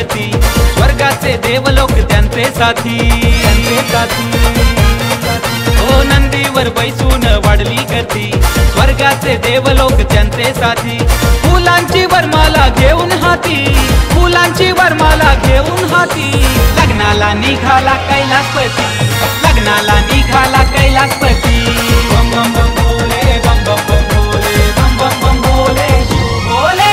गती, स्वर्गाचे देवलोक त्यांचे साथी, ओ नंदीवर बैसून वाढली गती, स्वर्गाचे देवलोक त्यांचे साथी। फुलांची वरमाला घेऊन हाती, फुलांची वरमाला घेऊन हाती, लग्नाला निघाला कैलासपती, लग्नाला निघाला कैलासपती। बम बम बम भोले, बम बम बम भोले, बम बम बम भोले, शिव भोले।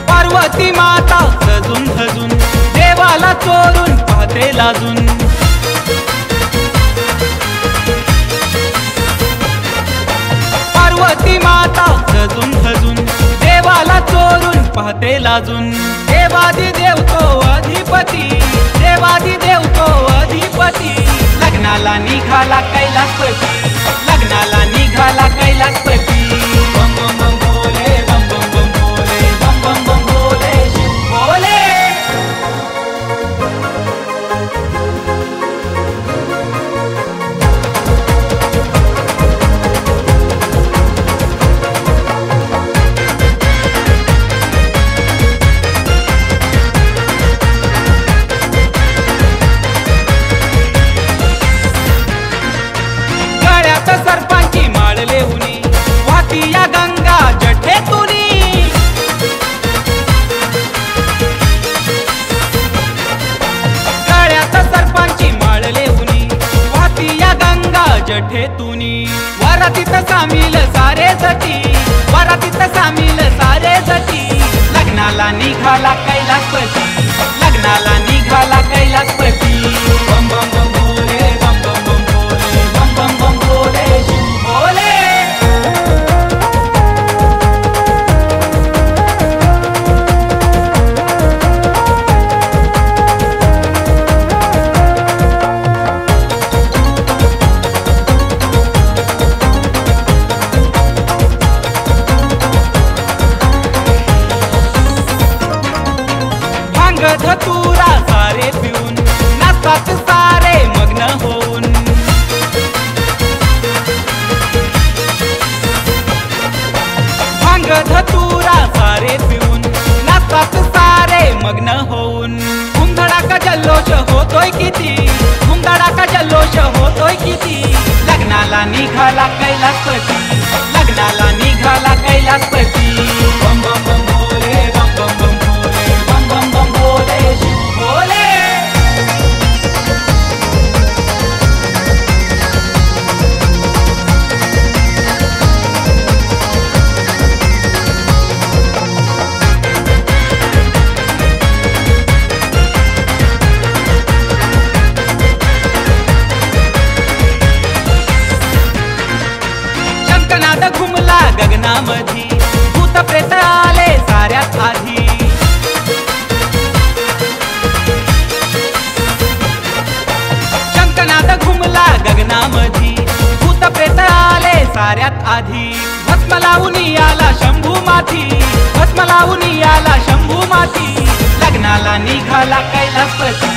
पार्वती माता सजून धजून देवाला चोरून पाहते लाजून, पार्वती माता सजून धजून देवाला चोरून पाहते लाजून। देवादी देव तो अधिपती, देवादी देव तो अधिपती, लग्नाला निघाला कैलासपती, लग्नाला निघाला कैलासपती। बम बम बम भोले, बम बम बम भोले, बम बम बम भोले, शिव भोले। गळ्यात सर्पांची माळ लेहुनी वाहती या गंगा जठेतुनी, गळ्यात सर्पांची माळ लेहुनी वाहती या गंगा जठेतुनी। वरातीत सामील सारे जटी, वरातीत सामील सारे जटी, लग्नाला निघाला कैलासपती, लग्नाला निघाला कैलासपती। बम बम बम भोले, बम बम बम भोले, बम बम बम भोले, शिव भोले। भांग धतुरा सारे पिऊन नाचतात सारे मग्न होऊन, भांग धतुरा सारे पिऊन नाचतात सारे मग्न होऊन। धुमधडाका जल्लोष होतोय किती, धुमधडाका जल्लोष होतोय किती, लग्नाला निघाला कैलासपती, लग्नाला निघाला कैलासपती। बम बम बम भोले, बम बम बम भोले, बम बम बम भोले, शिव भोले। शंखनाद घुमला गगनामधी, भूत प्रेत आले साऱ्यात आधी, शंखनाद घुमला गगनामधी, भूत प्रेत आले साऱ्यात आधी। भस्म लावून आला शंभू माथी, भस्म लावून आला शंभू माथी, लग्नाला निघाला कैलासपती,